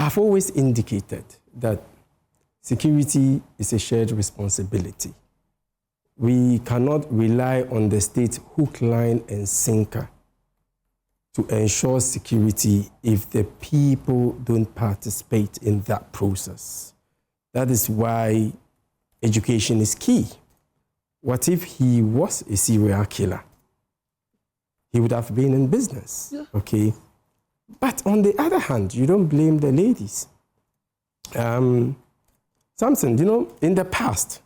I've always indicated that security is a shared responsibility. We cannot rely on the state hook, line, and sinker to ensure security if the people don't participate in that process. That is why education is key. What if he was a serial killer? He would have been in business, okay? But on the other hand, you don't blame the ladies. Samson, in the past,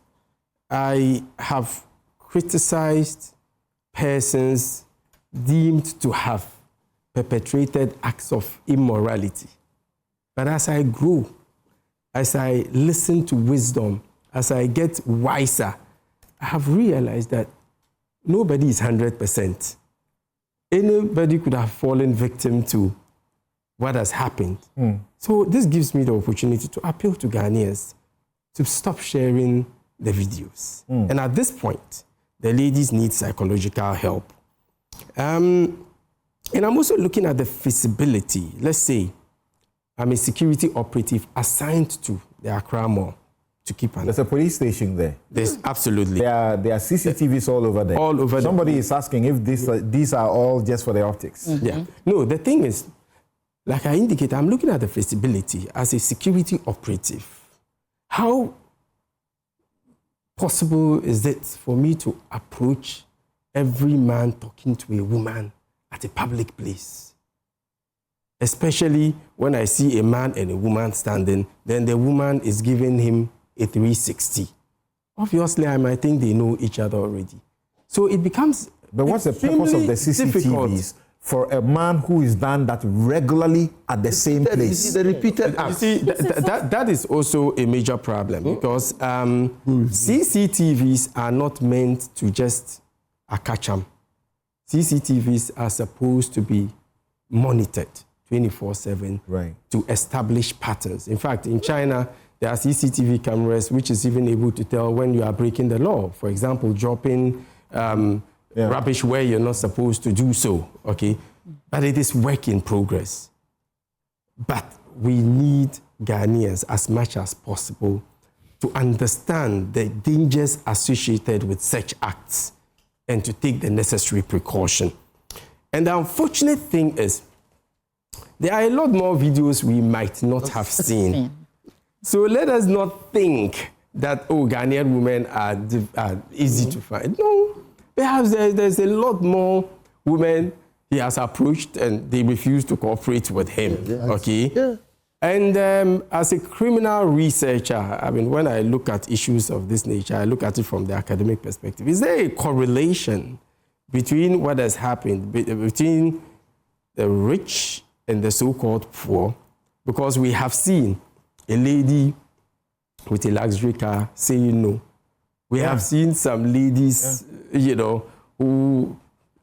I have criticized persons deemed to have perpetrated acts of immorality. But as I grow, as I listen to wisdom, as I get wiser, I have realized that nobody is 100%. Anybody could have fallen victim to what has happened. So this gives me the opportunity to appeal to Ghanaians to stop sharing the videos. And at this point, the ladies need psychological help. And I'm also looking at the feasibility. Let's say I'm a security operative assigned to the Accra Mall to keep an eye. There's a police station there. There's absolutely. There are CCTVs all over there. All over. Somebody is asking if these are all just for the optics. Yeah. No, the thing is, like I indicated, I'm looking at the feasibility as a security operative. How possible is it for me to approach every man talking to a woman at a public place? Especially when I see a man and a woman standing, then the woman is giving him a 360. Obviously, I might think they know each other already. So it becomes. But what's the purpose of the CCTVs difficult for a man who is done that regularly at the same place? The repeated acts. You see, that is also a major problem because CCTVs are not meant to just catch them. CCTVs are supposed to be monitored 24/7 to establish patterns. In fact, in China, there are CCTV cameras which is even able to tell when you are breaking the law. For example, dropping rubbish where you're not supposed to do so, okay? But it is work in progress. But we need Ghanaians as much as possible to understand the dangers associated with such acts and to take the necessary precaution. And the unfortunate thing is, there are a lot more videos we might not have seen. So let us not think that, Ghanaian women are easy to find. No, perhaps there's a lot more women he has approached and they refuse to cooperate with him, okay? Yeah. And as a criminal researcher, I mean, when I look at issues of this nature, I look at it from the academic perspective. Is there a correlation between what has happened, between the rich and the so-called poor? Because we have seen a lady with a luxury car saying no. We have seen some ladies, who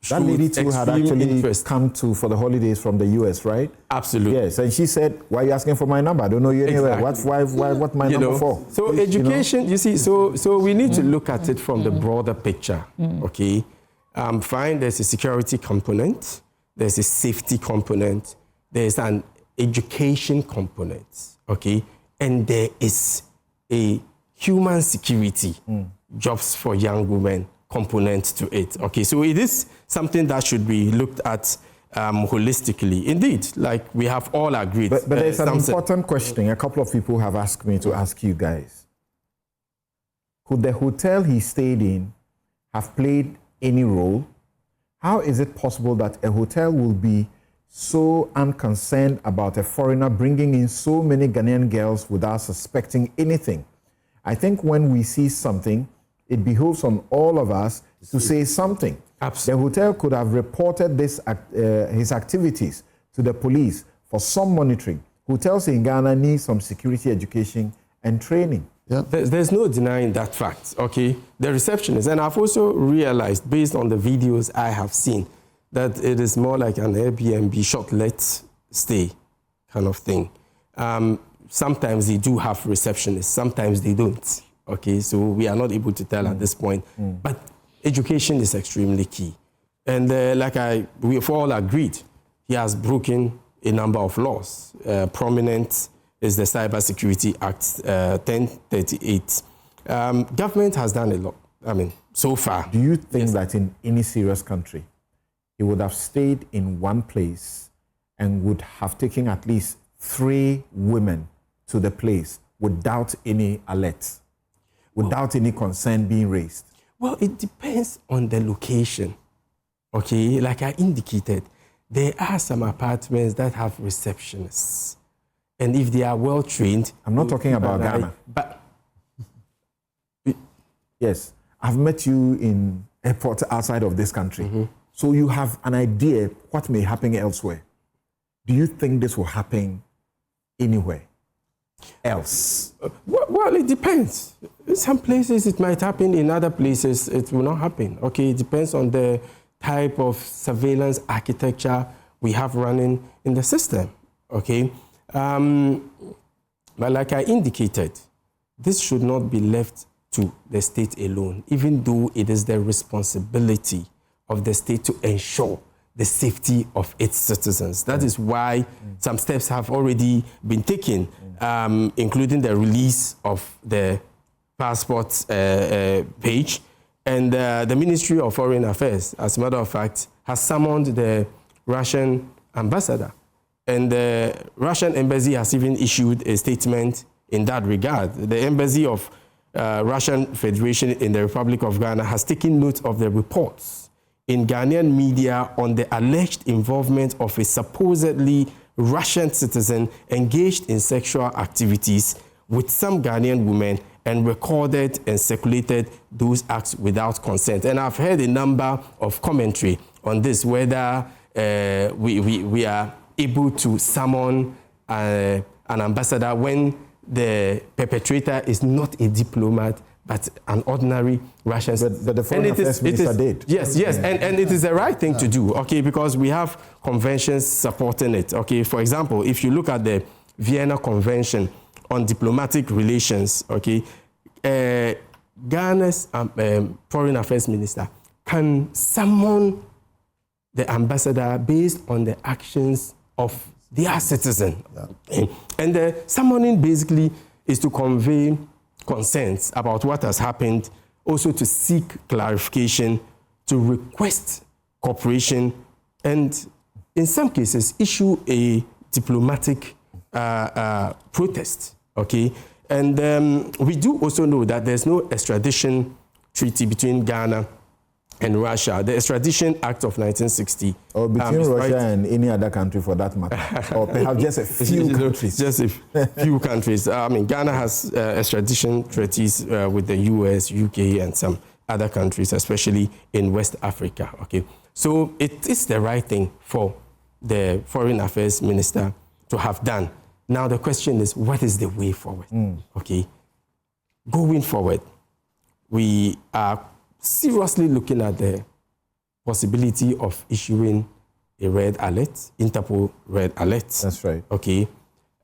that lady too had actually come for the holidays from the US, right? Absolutely. Yes, and she said, "Why are you asking for my number? I don't know you anywhere. Exactly. What my number for?" So education, you see, so we need to look at it from the broader picture, okay? Fine, there's a security component, there's a safety component, there's an education component, okay? And there is a human security, jobs for young women component to it. Okay, so it is something that should be looked at holistically. Indeed, like we have all agreed. But there's an important question. A couple of people have asked me to ask you guys. Could the hotel he stayed in have played any role? How is it possible that a hotel will be so unconcerned about a foreigner bringing in so many Ghanaian girls without suspecting anything? I think when we see something, it behoves on all of us to say something. Absolutely. The hotel could have reported his activities to the police for some monitoring. Hotels in Ghana need some security education and training. Yeah. There's no denying that fact, okay? The receptionist, and I've also realized based on the videos I have seen that it is more like an Airbnb short-let stay kind of thing. Sometimes they do have receptionists, sometimes they don't. Okay, so we are not able to tell at this point. But education is extremely key. And we've all agreed, he has broken a number of laws, prominent is the Cyber Security Act 1038. Government has done a lot, I mean, so far. Do you think that in any serious country, he would have stayed in one place and would have taken at least 3 women to the place without any alert, without any concern being raised? Well, it depends on the location. Okay, like I indicated, there are some apartments that have receptionists. And if they are well trained... I'm not talking about Ghana. But yes, I've met you in airports outside of this country. So you have an idea what may happen elsewhere. Do you think this will happen anywhere else? Well, it depends. In some places it might happen, in other places it will not happen. Okay, it depends on the type of surveillance architecture we have running in the system. Okay, but like I indicated, this should not be left to the state alone, even though it is the responsibility of the state to ensure the safety of its citizens. That is why some steps have already been taken, including the release of the passport page. And the Ministry of Foreign Affairs, as a matter of fact, has summoned the Russian ambassador. And the Russian embassy has even issued a statement in that regard. The embassy of Russian Federation in the Republic of Ghana has taken note of the reports in Ghanaian media on the alleged involvement of a supposedly Russian citizen engaged in sexual activities with some Ghanaian women and recorded and circulated those acts without consent. And I've heard a number of commentary on this, whether we are able to summon an ambassador when the perpetrator is not a diplomat, but an ordinary Russian citizen. But the Foreign Affairs Minister did. Yes, yes, and it is the right thing to do, okay, because we have conventions supporting it, okay. For example, if you look at the Vienna Convention on Diplomatic Relations, okay, Ghana's Foreign Affairs Minister can summon the ambassador based on the actions of their citizen. Yeah. And the summoning basically is to convey concerns about what has happened, also to seek clarification, to request cooperation, and in some cases issue a diplomatic protest, okay? And we do also know that there's no extradition treaty between Ghana and Russia. The Extradition Act of 1960. Or between Russia and any other country for that matter. Or perhaps just a few countries. Just a few countries. I mean, Ghana has extradition treaties with the US, UK, and some other countries, especially in West Africa. Okay, so it is the right thing for the Foreign Affairs Minister to have done. Now the question is, what is the way forward? Okay, going forward, we are seriously looking at the possibility of issuing a red alert, Interpol red alert. That's right. Okay.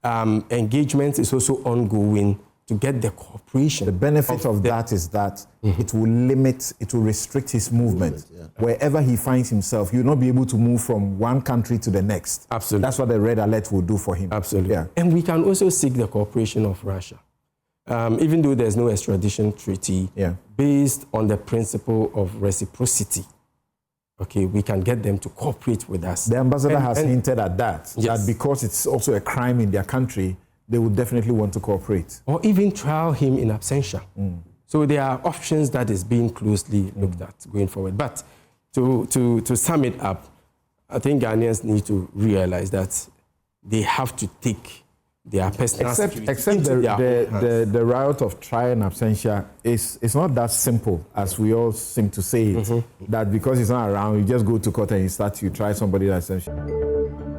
Engagement is also ongoing to get the cooperation. The benefit of that is that it will restrict his movement. Yeah. Wherever he finds himself, he will not be able to move from one country to the next. Absolutely. That's what the red alert will do for him. Absolutely. Yeah. And we can also seek the cooperation of Russia. Even though there's no extradition treaty, based on the principle of reciprocity, okay, we can get them to cooperate with us. The ambassador has hinted at that, yes, that because it's also a crime in their country, they would definitely want to cooperate. Or even trial him in absentia. So there are options that is being closely looked at going forward. But to sum it up, I think Ghanaians need to realize that they have to take their personal except the route of trial and absentia is not that simple as we all seem to say it. That because he's not around, you just go to court and you try somebody that's absentia.